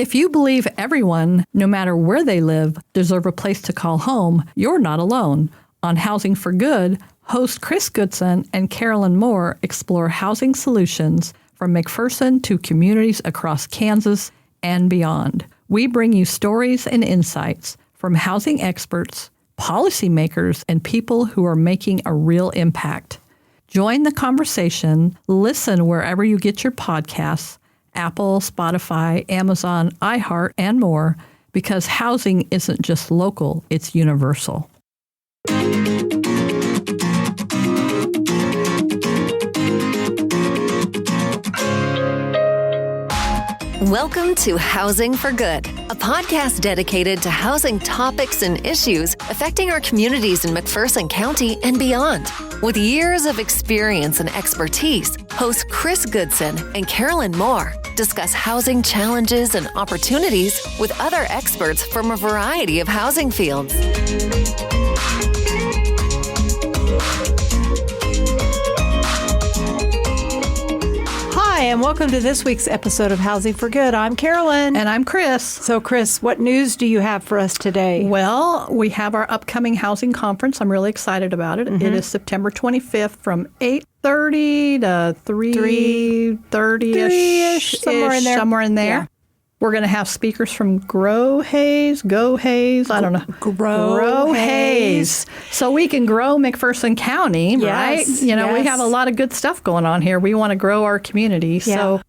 If you believe everyone, no matter where they live, deserve a place to call home, you're not alone. On Housing for Good, host Chris Goodson and Karolyn Moore explore housing solutions from McPherson to communities across Kansas and beyond. We bring you stories and insights from housing experts, policymakers, and people who are making a real impact. Join the conversation. Listen wherever you get your podcasts, Apple, Spotify, Amazon, iHeart, and more, because housing isn't just local, it's universal. Welcome to Housing for Good, a podcast dedicated to housing topics and issues affecting our communities in McPherson County and beyond. With years of experience and expertise, hosts Chris Goodson and Karolyn Moore discuss housing challenges and opportunities with other experts from a variety of housing fields. Hi, and welcome to this week's episode of Housing for Good. I'm Karolyn. And I'm Chris. So, Chris, what news do you have for us today? Well, we have our upcoming housing conference. I'm really excited about it. It is September 25th from 8:30 to 3:30-ish. Somewhere in there. Yeah. We're going to have speakers from Go Haze, I don't know. Grow Haze. So we can grow McPherson County, right? You know, we have a lot of good stuff going on here. We want to grow our community. Yeah. So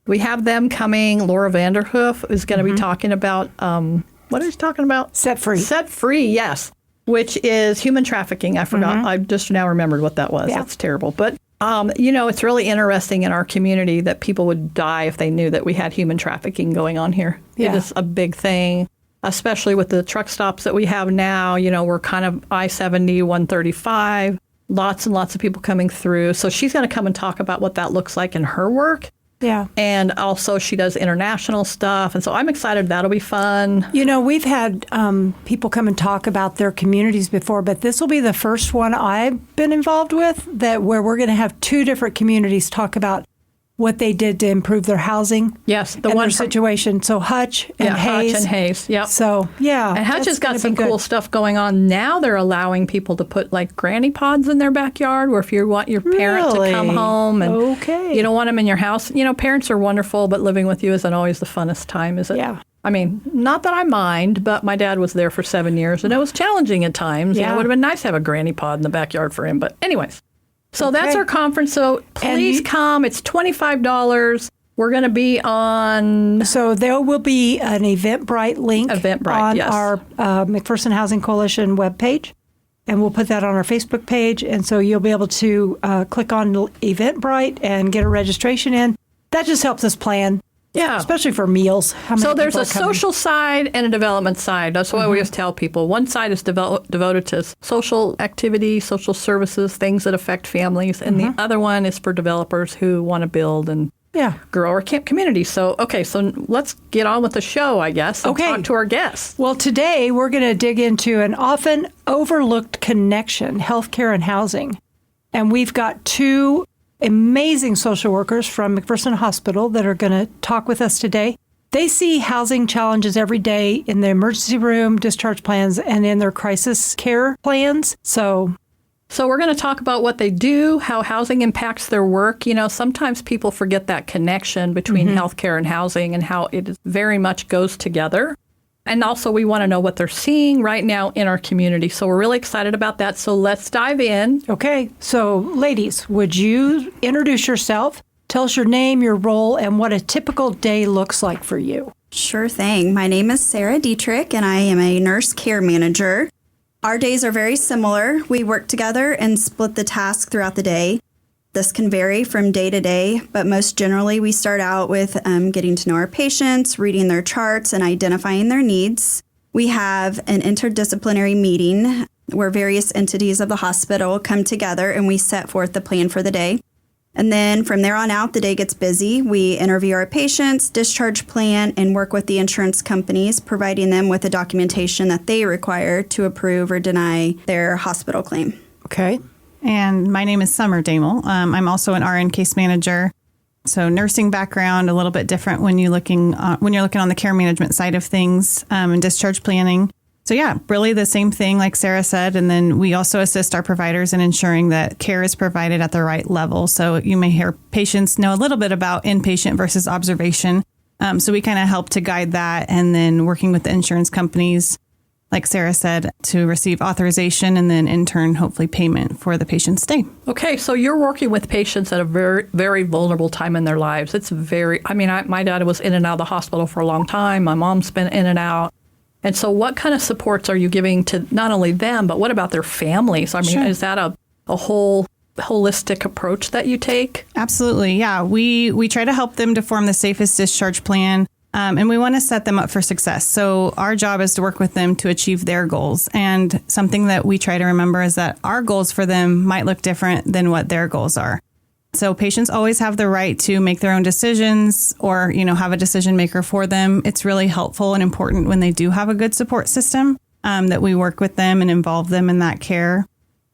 we have them coming. Laura Vanderhoof is going to be talking about, what is she talking about? Set Free. Set Free, yes, which is human trafficking. I forgot. I just now remembered what that was. Yeah. That's terrible. But you know, it's really interesting in our community that people would die if they knew that we had human trafficking going on here. Yeah. It is a big thing, especially with the truck stops that we have now. You know, we're kind of I-70, 135, lots and lots of people coming through. So she's going to come and talk about what that looks like in her work. Yeah. And also she does international stuff. And so I'm excited. That'll be fun. You know, we've had people come and talk about their communities before, but this will be the first one I've been involved with where we're going to have two different communities talk about what they did to improve their housing. Yes, the one situation. So Hutch and Hayes. Hutch and Hayes, yep. So, yeah. And Hutch has got some cool stuff going on. Now they're allowing people to put like granny pods in their backyard where if you want your parent to come home and you don't want them in your house. You know, parents are wonderful, but living with you isn't always the funnest time, is it? Yeah. I mean, not that I mind, but my dad was there for 7 years and it was challenging at times. Yeah. You know, it would have been nice to have a granny pod in the backyard for him. But anyways. So that's our conference. So please come. It's $25. We're going to be on... So there will be an Eventbrite link on our McPherson Housing Coalition webpage. And we'll put that on our Facebook page. And so you'll be able to click on Eventbrite and get a registration in. That just helps us plan. Yeah. Especially for meals. So there's a social side and a development side. That's why we always tell people. One side is devoted to social activity, social services, things that affect families. And the other one is for developers who want to build and grow our community. So, so let's get on with the show, I guess, and talk to our guests. Well, today we're going to dig into an often overlooked connection, healthcare and housing. And we've got two amazing social workers from McPherson Hospital that are going to talk with us today. They see housing challenges every day in the emergency room, discharge plans, and in their crisis care plans. So we're going to talk about what they do, how housing impacts their work. You know, sometimes people forget that connection between healthcare and housing and how it very much goes together. And also, we want to know what they're seeing right now in our community. So we're really excited about that. So let's dive in. Okay. So, ladies, would you introduce yourself? Tell us your name, your role, and what a typical day looks like for you. Sure thing. My name is Sara Dietrich, and I am a nurse care manager. Our days are very similar. We work together and split the task throughout the day. This can vary from day to day, but most generally we start out with getting to know our patients, reading their charts, and identifying their needs. We have an interdisciplinary meeting where various entities of the hospital come together and we set forth the plan for the day. And then from there on out, the day gets busy. We interview our patients, discharge plan, and work with the insurance companies, providing them with the documentation that they require to approve or deny their hospital claim. Okay. And my name is Summer Damel. I'm also an RN case manager. So nursing background, a little bit different when you're looking on the care management side of things, and discharge planning. So yeah, really the same thing like Sara said. And then we also assist our providers in ensuring that care is provided at the right level. So you may hear patients know a little bit about inpatient versus observation. So we kind of help to guide that, and then working with the insurance companies, like Sara said, to receive authorization and then in turn, hopefully payment for the patient's stay. Okay, so you're working with patients at a very, very vulnerable time in their lives. It's my dad was in and out of the hospital for a long time. My mom's been in and out. And so what kind of supports are you giving to not only them, but what about their families? I mean, Is that a whole holistic approach that you take? Absolutely, yeah. We try to help them to form the safest discharge plan. And we want to set them up for success. So our job is to work with them to achieve their goals. And something that we try to remember is that our goals for them might look different than what their goals are. So patients always have the right to make their own decisions or, have a decision maker for them. It's really helpful and important when they do have a good support system, that we work with them and involve them in that care.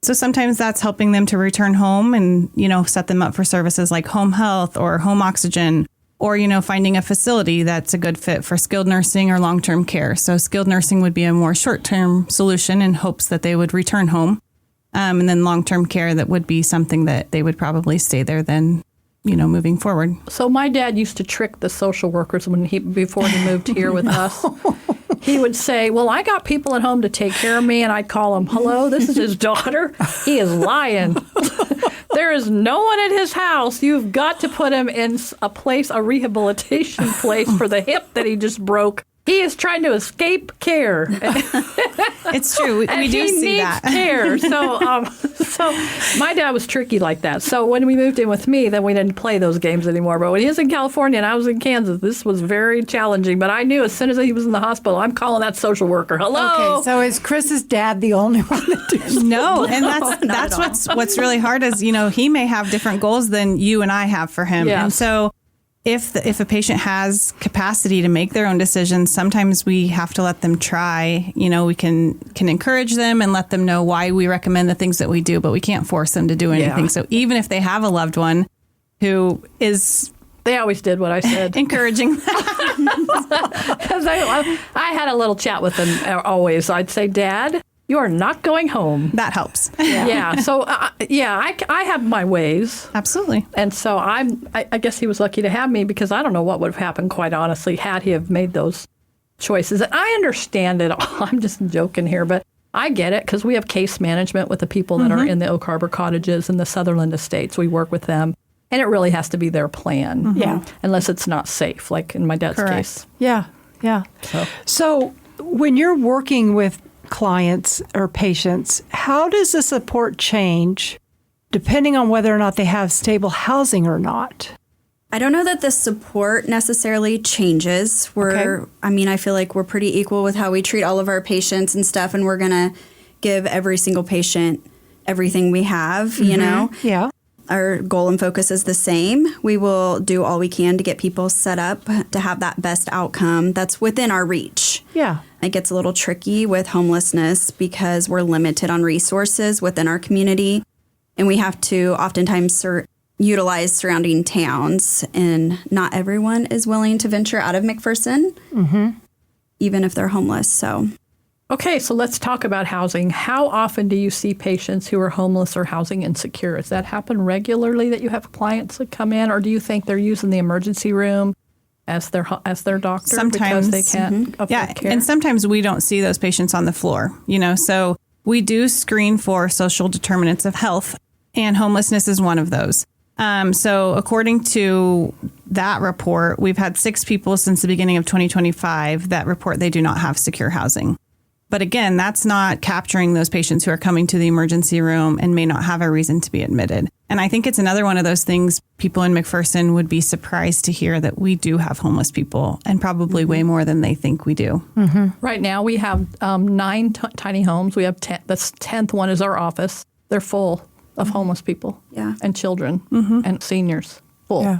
So sometimes that's helping them to return home and, set them up for services like home health or home oxygen, or, finding a facility that's a good fit for skilled nursing or long-term care. So skilled nursing would be a more short-term solution in hopes that they would return home. And then long-term care, that would be something that they would probably stay there then, moving forward. So my dad used to trick the social workers before he moved here with us. He would say, well, I got people at home to take care of me. And I'd call him, hello, this is his daughter. He is lying. There is no one at his house. You've got to put him in a rehabilitation place for the hip that he just broke. He is trying to escape care. It's true. We do see that. Care. So my dad was tricky like that. So when we moved in with me, then we didn't play those games anymore. But when he was in California and I was in Kansas, this was very challenging. But I knew as soon as he was in the hospital, I'm calling that social worker. Hello. Okay, so is Chris's dad the only one that does? No, and that's what's really hard is, he may have different goals than you and I have for him. Yes. And so if a patient has capacity to make their own decisions, sometimes we have to let them try. We can encourage them and let them know why we recommend the things that we do, but we can't force them to do anything. Yeah. So even if they have a loved one who is... They always did what I said. Encouraging. Because I had a little chat with them always. I'd say, Dad, you are not going home. That helps. Yeah. So, I have my ways. Absolutely. And so I guess he was lucky to have me because I don't know what would have happened, quite honestly, had he have made those choices. And I understand it all. I'm just joking here, but I get it because we have case management with the people that are in the Oak Harbor cottages and the Sutherland estates. We work with them. And it really has to be their plan. Mm-hmm. Yeah. Unless it's not safe, like in my dad's case. Yeah. Yeah. So when you're working with clients or patients, how does the support change depending on whether or not they have stable housing or not? I don't know that the support necessarily changes. I feel like we're pretty equal with how we treat all of our patients and stuff, and we're going to give every single patient everything we have, Yeah. Our goal and focus is the same. We will do all we can to get people set up to have that best outcome that's within our reach. Yeah. It gets a little tricky with homelessness because we're limited on resources within our community, and we have to oftentimes utilize surrounding towns, and not everyone is willing to venture out of McPherson, even if they're homeless. So. Okay, so let's talk about housing. How often do you see patients who are homeless or housing insecure? Does that happen regularly that you have clients that come in, or do you think they're using the emergency room as their doctor sometimes, because they can't afford care? And sometimes we don't see those patients on the floor, so we do screen for social determinants of health, and homelessness is one of those. So according to that report, we've had 6 people since the beginning of 2025 that report they do not have secure housing. But again, that's not capturing those patients who are coming to the emergency room and may not have a reason to be admitted. And I think it's another one of those things people in McPherson would be surprised to hear that we do have homeless people, and probably way more than they think we do. Right now we have 9 tiny homes. We have 10. The 10th one is our office. They're full of homeless people and children and seniors. Full. Yeah.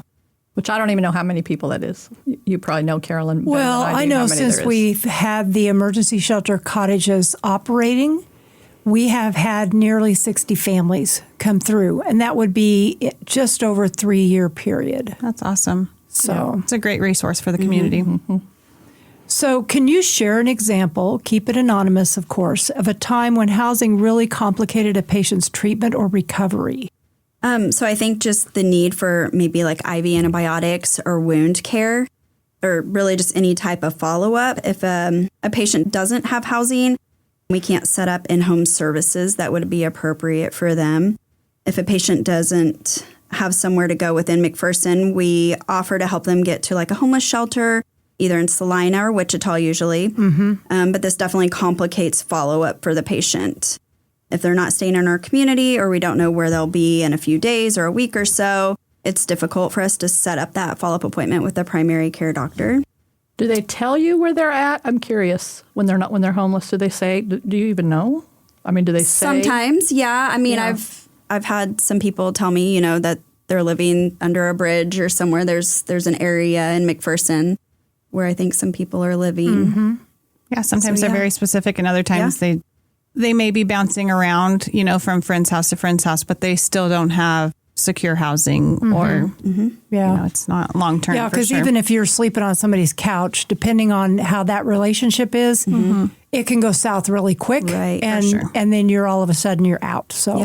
Which I don't even know how many people that is. You probably know, Karolyn. Well, I know since we've had the emergency shelter cottages operating, we have had nearly 60 families come through, and that would be just over a 3-year period. That's awesome. So it's a great resource for the community. Mm-hmm. So can you share an example, keep it anonymous, of course, of a time when housing really complicated a patient's treatment or recovery? So I think just the need for maybe like IV antibiotics or wound care, or really just any type of follow-up. If a patient doesn't have housing, we can't set up in-home services that would be appropriate for them. If a patient doesn't have somewhere to go within McPherson, we offer to help them get to like a homeless shelter, either in Salina or Wichita usually. But this definitely complicates follow-up for the patient. If they're not staying in our community or we don't know where they'll be in a few days or a week or so, it's difficult for us to set up that follow-up appointment with the primary care doctor. Do they tell you where they're at? I'm curious. When they're homeless, do they say? Do you even know? I mean, do they say? Sometimes, yeah. I mean, Yeah. I've had some people tell me, that they're living under a bridge or somewhere. There's an area in McPherson where I think some people are living. Yeah, sometimes So, they're yeah. very specific, and other times they may be bouncing around, from friend's house to friend's house, but they still don't have secure housing or, Yeah. it's not long term. Yeah, because even if you're sleeping on somebody's couch, depending on how that relationship is, it can go south really quick. Right, for and sure. and then you're all of a sudden you're out. So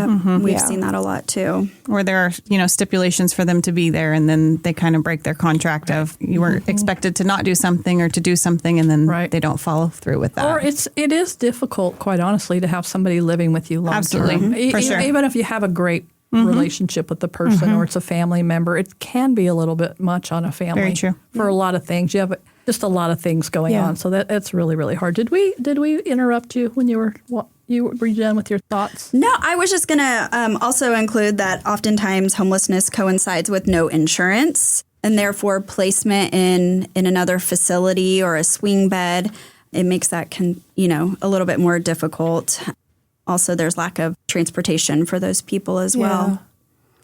We've yeah. seen that a lot too. Or there are, stipulations for them to be there, and then they kind of break their contract of you were expected to not do something or to do something, and then Right. they don't follow through with that. Or it is difficult, quite honestly, to have somebody living with you long Absolutely. term. For sure. Even if you have a great relationship with the person or it's a family member, it can be a little bit much on a family. Very true. For a lot of things. You have just a lot of things going Yeah. on. So that's really, really hard. Did we interrupt you when you were done with your thoughts? No, I was just going to also include that oftentimes homelessness coincides with no insurance, and therefore placement in another facility or a swing bed, it makes that a little bit more difficult. Also, there's lack of transportation for those people as well.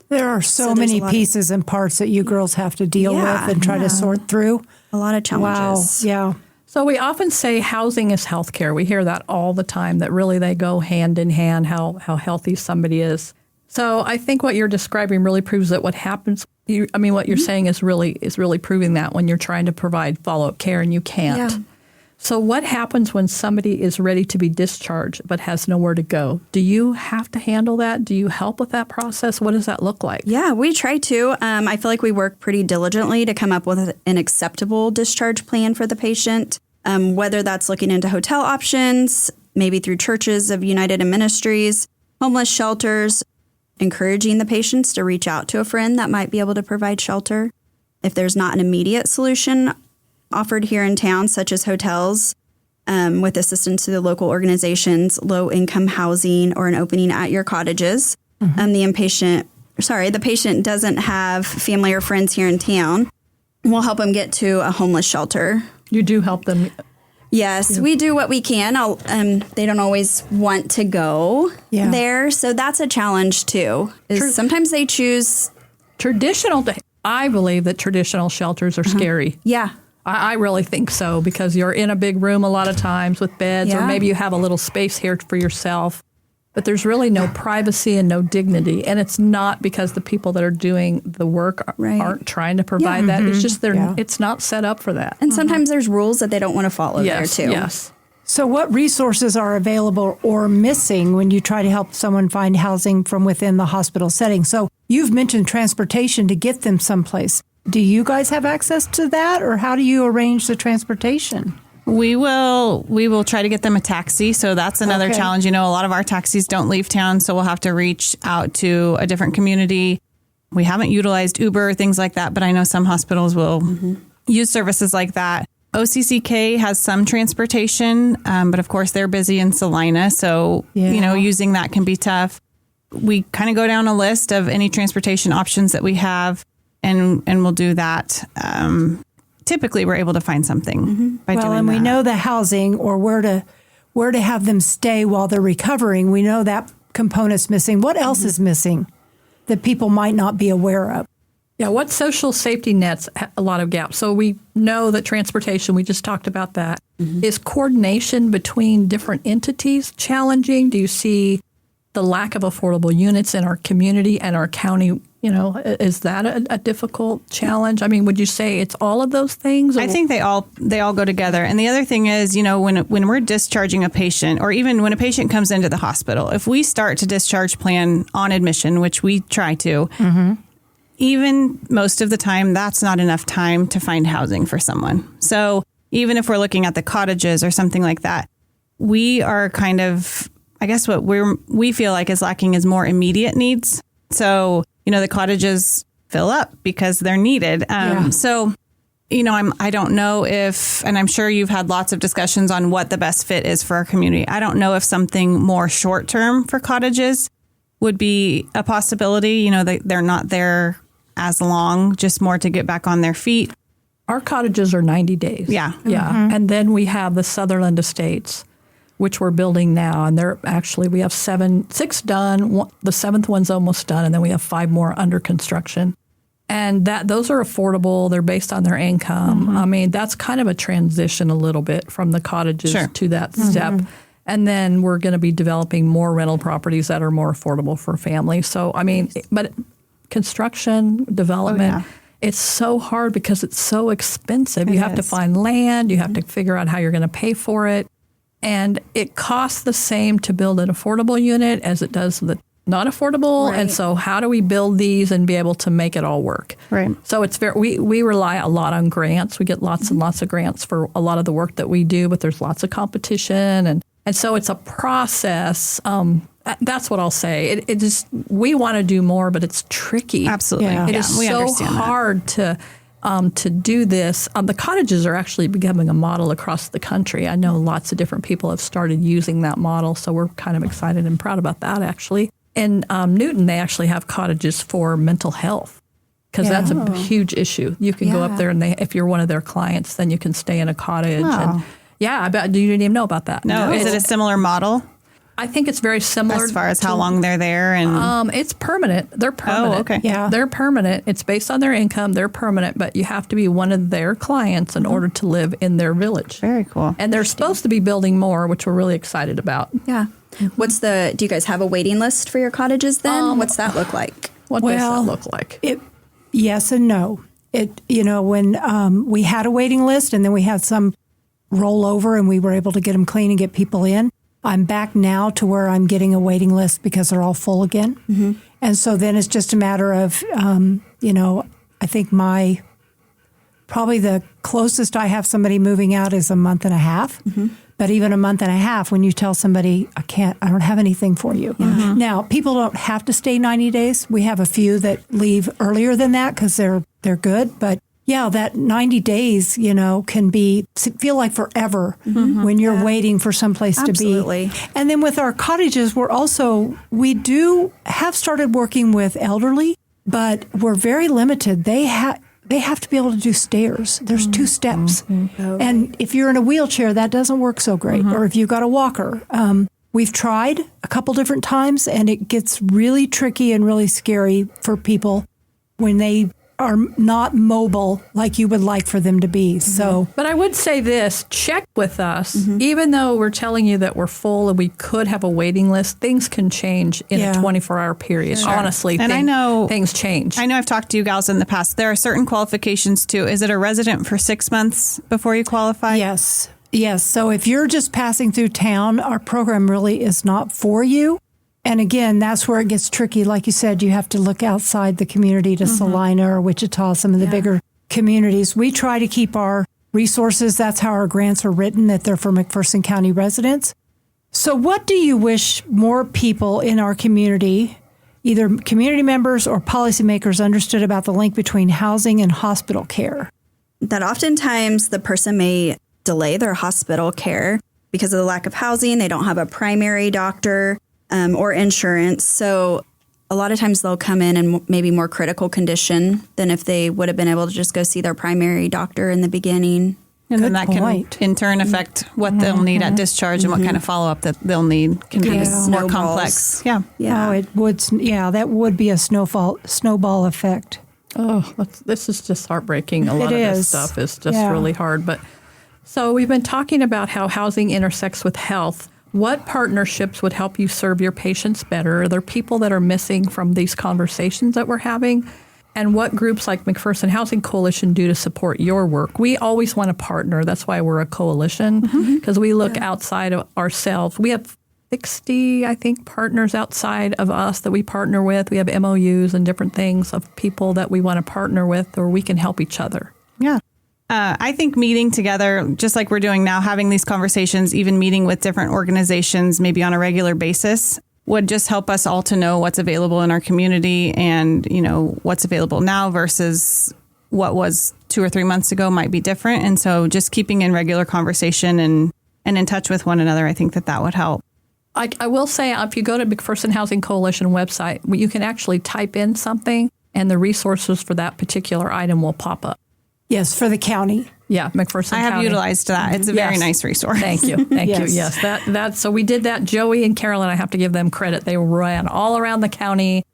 There are so there's many a lot of- pieces and parts that you girls have to deal Yeah, with and try to sort through. A lot of Wow. challenges. Yeah. So we often say housing is healthcare. We hear that all the time, that really they go hand in hand, how healthy somebody is. So I think what you're describing really proves that what happens, what you're saying is really proving that when you're trying to provide follow-up care and you can't. Yeah. So what happens when somebody is ready to be discharged but has nowhere to go? Do you have to handle that? Do you help with that process? What does that look like? Yeah, we try to. I feel like we work pretty diligently to come up with an acceptable discharge plan for the patient, whether that's looking into hotel options, maybe through churches of United and Ministries, homeless shelters, encouraging the patients to reach out to a friend that might be able to provide shelter. If there's not an immediate solution offered here in town, such as hotels, with assistance to the local organizations, low-income housing, or an opening at your cottages. The patient doesn't have family or friends here in town, we'll help them get to a homeless shelter. You do help them. Yes, we do what we can. They don't always want to go there, so that's a challenge too. Sometimes they choose. I believe that traditional shelters are scary. Yeah. I really think so, because you're in a big room a lot of times with beds, or Yeah. maybe you have a little space here for yourself, but there's really no privacy and no dignity. And it's not because the people that are doing the work aren't trying to provide that. It's just it's not set up for that. And sometimes there's rules that they don't want to follow there too. Yes. So what resources are available or missing when you try to help someone find housing from within the hospital setting? So you've mentioned transportation to get them someplace. Do you guys have access to that, or how do you arrange the transportation? We will try to get them a taxi. So that's another challenge. A lot of our taxis don't leave town, so we'll have to reach out to a different community. We haven't utilized Uber, things like that, but I know some hospitals will use services like that. OCCK has some transportation, but of course they're busy in Salina. So, using that can be tough. We kind of go down a list of any transportation options that we have, and we'll do that. Typically, we're able to find something by doing that. Well, and we know the housing, or where to have them stay while they're recovering. We know that component's missing. What else is missing that people might not be aware of? Yeah, what social safety nets a lot of gaps? So we know that transportation, we just talked about that. Is coordination between different entities challenging? Do you see the lack of affordable units in our community and our county? Is that a difficult challenge? I mean, would you say it's all of those things? I think they all go together. And the other thing is, when we're discharging a patient, or even when a patient comes into the hospital, if we start to discharge plan on admission, which we try to, even most of the time, that's not enough time to find housing for someone. So even if we're looking at the cottages or something like that, we are kind of, I guess what we feel like is lacking is more immediate needs. So, the cottages fill up because they're needed. So, I don't know if, and I'm sure you've had lots of discussions on what the best fit is for our community. I don't know if something more short term for cottages would be a possibility. They're not there as long, just more to get back on their feet. Our cottages are 90 days. Yeah. Yeah. And then we have the Sutherland Estates, which we're building now. And we have 6 done. The 7th one's almost done. And then we have 5 more under construction. And those are affordable. They're based on their income. I mean, that's kind of a transition a little bit from the cottages to that step. And then we're going to be developing more rental properties that are more affordable for families. So, I mean, but construction, development, it's so hard because it's so expensive. You have to find land. You have to figure out how you're going to pay for it. And it costs the same to build an affordable unit as it does the not affordable. Right. And so how do we build these and be able to make it all work? Right. So it's we rely a lot on grants. We get lots and lots of grants for a lot of the work that we do, but there's lots of competition. And so it's a process. That's what I'll say. It just, we want to do more, but it's tricky. Absolutely. It is so hard to do this. The cottages are actually becoming a model across the country. I know lots of different people have started using that model, so we're kind of excited and proud about that, actually. In Newton, they actually have cottages for mental health because that's a huge issue. You can go up there, and if you're one of their clients, then you can stay in a cottage. And I bet you didn't even know about that. No, is it a similar model? I think it's very similar. As far as how long they're there? And it's permanent. They're permanent. Oh, okay. Yeah. They're permanent. It's based on their income. They're permanent, but you have to be one of their clients in order to live in their village. Very cool. And they're supposed to be building more, which we're really excited about. Yeah. Do you guys have a waiting list for your cottages then? What's that look like? What does that look like? Yes and no. When we had a waiting list and then we had some roll over and we were able to get them clean and get people in, I'm back now to where I'm getting a waiting list because they're all full again. Mm-hmm. And so then it's just a matter of, I think probably the closest I have somebody moving out is a month and a half. Mm-hmm. But even a month and a half, when you tell somebody, I don't have anything for you. Mm-hmm. Now, people don't have to stay 90 days. We have a few that leave earlier than that because they're good. But yeah, that 90 days, can feel like forever when you're waiting for someplace to be. And then with our cottages, we do have started working with elderly, but we're very limited. They have to be able to do stairs. There's 2 steps. Mm-hmm. And if you're in a wheelchair, that doesn't work so great. Or if you've got a walker. We've tried a couple different times, and it gets really tricky and really scary for people when they are not mobile like you would like for them to be. So, but I would say this, check with us. Even though we're telling you that we're full and we could have a waiting list, things can change in a 24-hour period. Sure. Honestly, and I know things change. I know I've talked to you gals in the past. There are certain qualifications too. Is it a resident for 6 months before you qualify? Yes. So if you're just passing through town, our program really is not for you. And again, that's where it gets tricky. Like you said, you have to look outside the community to Salina or Wichita, some of the bigger communities. We try to keep our resources. That's how our grants are written, that they're for McPherson County residents. So what do you wish more people in our community, either community members or policymakers, understood about the link between housing and hospital care? That oftentimes the person may delay their hospital care because of the lack of housing. They don't have a primary doctor. Or insurance. So a lot of times they'll come in maybe more critical condition than if they would have been able to just go see their primary doctor in the beginning. And then that can in turn affect what they'll need at discharge and what kind of follow-up that they'll need can be more complex. Yeah. Oh, it would. Yeah, that would be a snowball effect. Oh, this is just heartbreaking. A lot of this stuff is just really hard. But so we've been talking about how housing intersects with health. What partnerships would help you serve your patients better? Are there people that are missing from these conversations that we're having? And what groups like McPherson Housing Coalition do to support your work? We always want to partner. That's why we're a coalition, because we look outside of ourselves. We have 60, I think, partners outside of us that we partner with. We have MOUs and different things of people that we want to partner with, or we can help each other. Yeah. I think meeting together, just like we're doing now, having these conversations, even meeting with different organizations, maybe on a regular basis, would just help us all to know what's available in our community and, what's available now versus what was 2 or 3 months ago might be different. And so just keeping in regular conversation and in touch with one another, I think that would help. I will say, if you go to McPherson Housing Coalition website, you can actually type in something and the resources for that particular item will pop up. Yes, for the county. Yeah, McPherson County. I have utilized that. It's a very nice resource. Thank you. Thank you. Yes, that's so we did that. Joey and Karolyn, I have to give them credit. They ran all around the county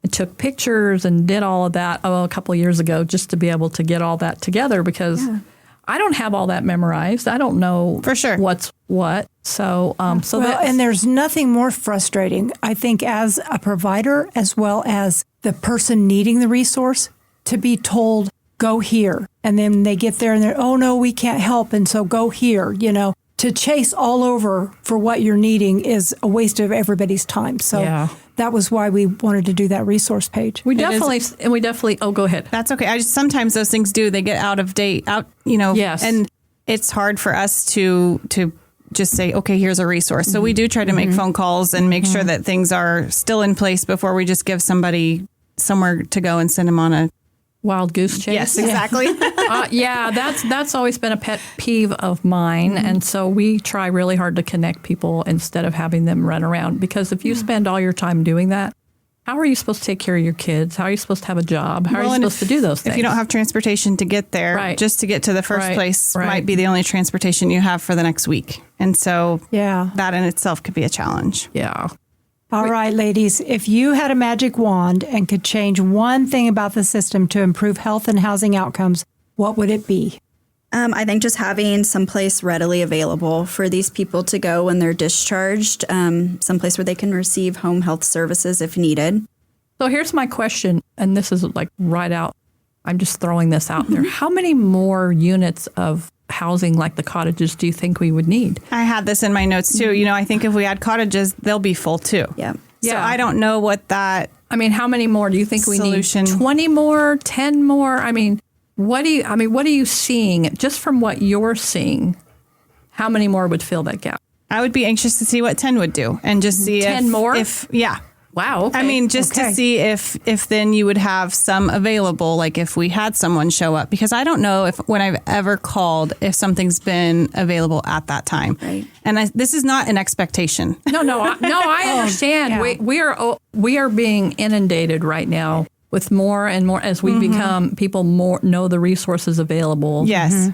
and took pictures and did all of that a couple of years ago just to be able to get all that together because I don't have all that memorized. I don't know for sure what's what. So, and there's nothing more frustrating, I think, as a provider as well as the person needing the resource to be told, go here. And then they get there and they're, oh, no, we can't help. And so go here. To chase all over for what you're needing is a waste of everybody's time. So that was why we wanted to do that resource page. We definitely, oh, go ahead. That's okay. Sometimes those things they get out of date, Yes. And it's hard for us to just say, okay, here's a resource. So we do try to make phone calls and make sure that things are still in place before we just give somebody somewhere to go and send them on a wild goose chase. Yes, exactly. That's always been a pet peeve of mine. And so we try really hard to connect people instead of having them run around. Because if you spend all your time doing that, how are you supposed to take care of your kids? How are you supposed to have a job? How are you supposed to do those things? If you don't have transportation to get there, just to get to the first place might be the only transportation you have for the next week. And so that in itself could be a challenge. Yeah. All right, ladies, if you had a magic wand and could change one thing about the system to improve health and housing outcomes, what would it be? I think just having someplace readily available for these people to go when they're discharged, someplace where they can receive home health services if needed. So here's my question, and this is like right out. I'm just throwing this out there. How many more units of housing like the cottages do you think we would need? I had this in my notes too. I think if we had cottages, they'll be full too. Yeah. So I don't know what that. How many more do you think we need? 20 more, 10 more? What are you seeing just from what you're seeing? How many more would fill that gap? I would be anxious to see what 10 would do and just see 10 more. Wow. Okay. To see if then you would have some available, like if we had someone show up, because I don't know when I've ever called if something's been available at that time. Right. And this is not an expectation. No, I understand. Yeah. We are being inundated right now with more and more as we become people more know the resources available. Yes.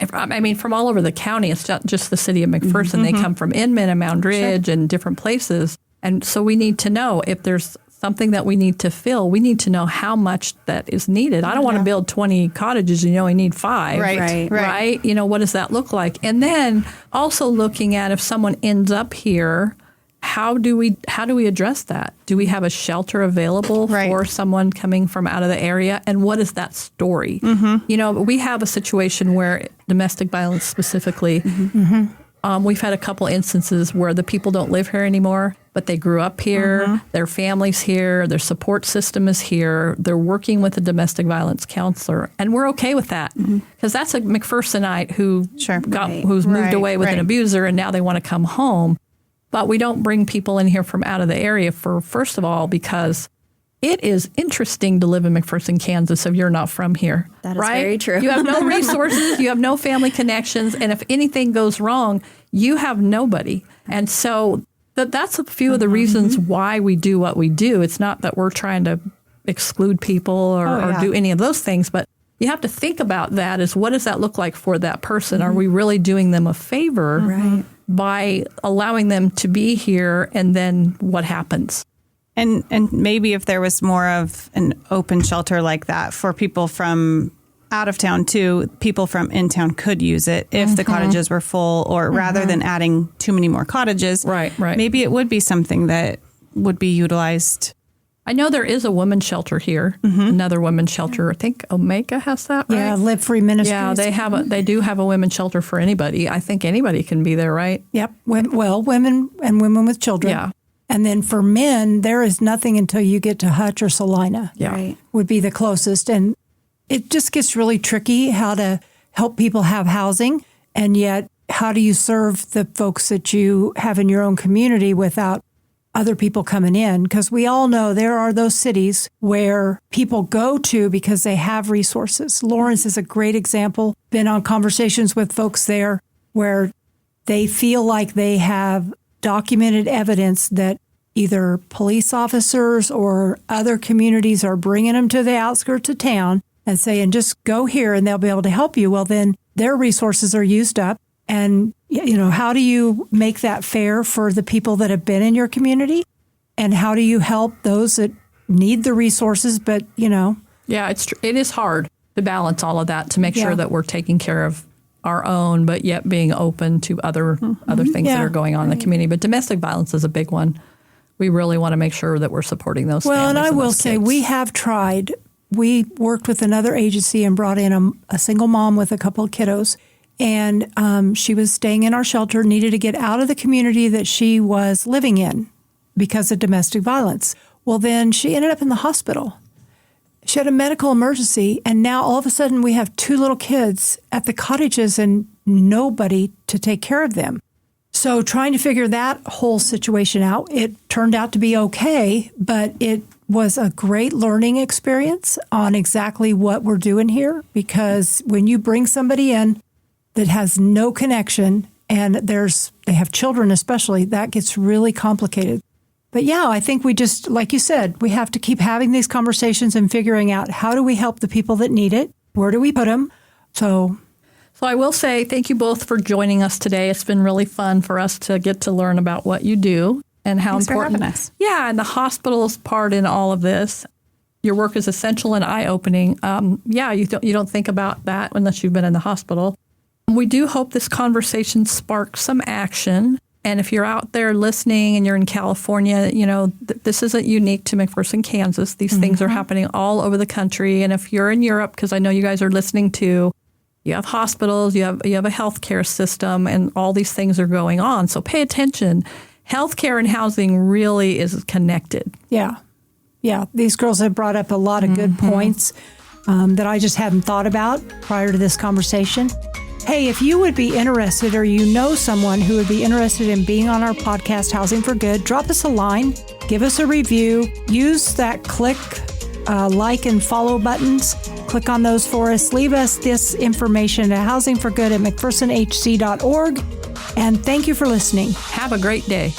From all over the county. It's not just the city of McPherson. They come from Inman and Mound Ridge and different places. And so we need to know if there's something that we need to fill, we need to know how much that is needed. I don't want to build 20 cottages and you only need 5. Right. What does that look like? And then also looking at if someone ends up here, how do we address that? Do we have a shelter available for someone coming from out of the area? And what is that story? We have a situation where domestic violence specifically, we've had a couple instances where the people don't live here anymore, but they grew up here, their family's here, their support system is here, they're working with a domestic violence counselor, and we're okay with that because that's a McPhersonite who's moved away with an abuser and now they want to come home. But we don't bring people in here from out of the area first of all, because it is interesting to live in McPherson, Kansas if you're not from here. That is very true. You have no resources, you have no family connections, and if anything goes wrong, you have nobody. And so that's a few of the reasons why we do what we do. It's not that we're trying to exclude people or do any of those things, but you have to think about that as what does that look like for that person? Are we really doing them a favor by allowing them to be here, and then what happens? And maybe if there was more of an open shelter like that for people from out of town too, people from in town could use it if the cottages were full, or rather than adding too many more cottages. Right. Maybe it would be something that would be utilized. I know there is a women's shelter here, another women's shelter. I think Omega has that, right? Yeah, Live Free Ministries. Yeah, they do have a women's shelter for anybody. I think anybody can be there, right? Yep. Well, women and women with children. Yeah. And then for men, there is nothing until you get to Hutch or Salina. Yeah. Right. Would be the closest. And it just gets really tricky how to help people have housing. And yet, how do you serve the folks that you have in your own community without other people coming in? Because we all know there are those cities where people go to because they have resources. Lawrence is a great example. Been on conversations with folks there where they feel like they have documented evidence that either police officers or other communities are bringing them to the outskirts of town and saying, just go here and they'll be able to help you. Well, then their resources are used up. And, how do you make that fair for the people that have been in your community? And how do you help those that need the resources, but, Yeah, it is hard to balance all of that to make sure that we're taking care of our own, but yet being open to other things that are going on in the community. But domestic violence is a big one. We really want to make sure that we're supporting those families. Well, and I will say kids. we have tried. We worked with another agency and brought in a single mom with a couple of kiddos. And she was staying in our shelter, needed to get out of the community that she was living in because of domestic violence. Well, then she ended up in the hospital. She had a medical emergency, and now all of a sudden we have 2 little kids at the cottages and nobody to take care of them. So trying to figure that whole situation out, it turned out to be okay, but it was a great learning experience on exactly what we're doing here, because when you bring somebody in that has no connection and they have children especially, that gets really complicated. But yeah, I think we just, like you said, we have to keep having these conversations and figuring out how do we help the people that need it? Where do we put them? So I will say thank you both for joining us today. It's been really fun for us to get to learn about what you do and how Thanks important. for having us. Yeah, and the hospital's part in all of this. Your work is essential and eye-opening. You don't think about that unless you've been in the hospital. We do hope this conversation sparks some action. And if you're out there listening and you're in California, this isn't unique to McPherson, Kansas. These things are happening all over the country. And if you're in Europe, because I know you guys are listening too, you have hospitals, you have a healthcare system, and all these things are going on. So pay attention. Healthcare and housing really is connected. yeah. These girls have brought up a lot of good points that I just hadn't thought about prior to this conversation. Hey, if you would be interested or you know someone who would be interested in being on our podcast, Housing for Good, drop us a line, give us a review, use that click, like and follow buttons. Click on those for us. Leave us this information at housingforgood@mcphersonhc.org. And thank you for listening. Have a great day.